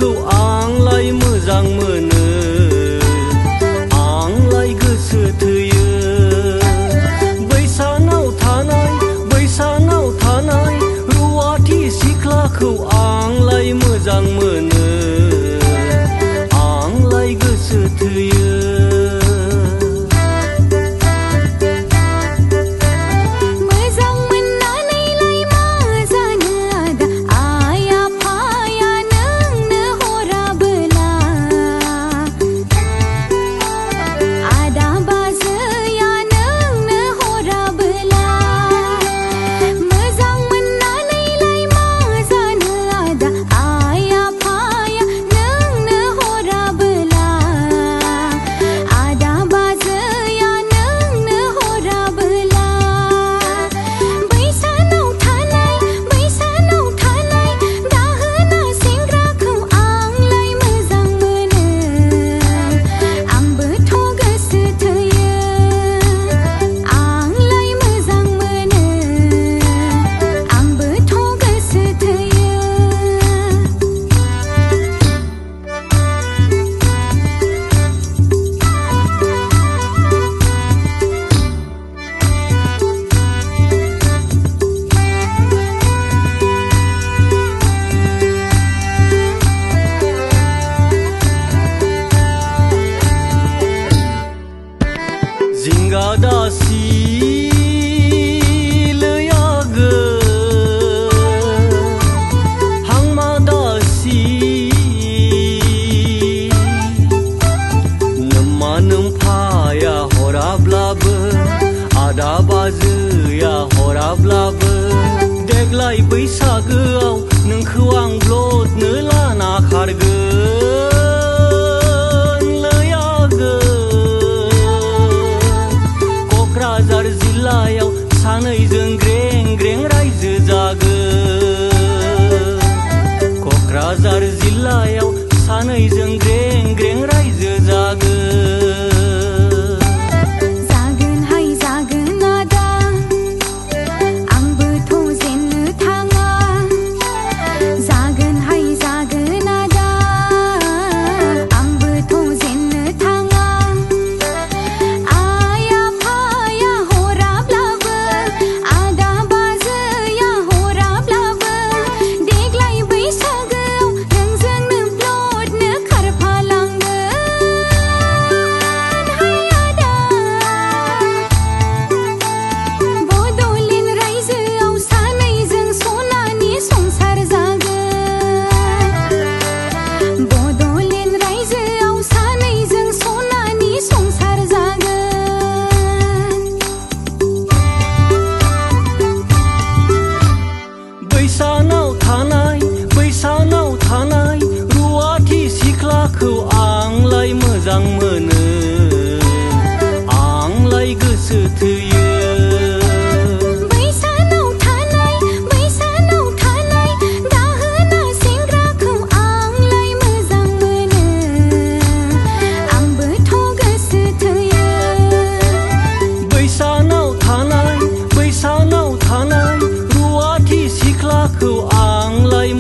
सिख्लाखौ आंलाय मोजां मोनो आंलाय गोसो थोयो बैसानाव थानाय रुवाथि सिख्लाखौ आंलाय मोजां मोनो आंलाय गोसो थोयो जिंगादासि लयागो हांमादासि नोम्मा नोम्फाया हराब्लाबो आदा बाजैया हराब्लाबो देग्लाय बैसागोआव नोंखौ आं ब्लदनो लाना खारगोन क'क्राझार जिल्लायाव सानैजों ग्रें ग्रें रायजो जागोन क'क्राझार जिल्लायाव सानैजों ग्रें ग्रें रायजो जागोनहाय जागोन आदा आंबोथ' जेननो थाङा जागोनहाय जागोन आदा आंबोथ' जेननो थाङा आइ आफाया हराब्लाबो आदा बाजैया हराब्लाबो देग्लाय बैसागोआव नोंजोंनो ब्लदनो खारफालांगोन हाय आदा बड'लेण्ड रायजोआव सानैजों सनानि संसार जागोन बड'लेण्ड रायजोआव सानैजों सनानि संसार जागोन बैसानाव थानाय रुवाथि सिख्लाखौ आंलाय मोजां मोनो आंलाय गोसो थोयो बैसानाव थानाय दाहोना सेंग्राखौ आंलाय मोजां मोनो आंबोथ' गोसो थोयो बैसानाव थानाय रुवाथि सिख्लाखौ आंलाय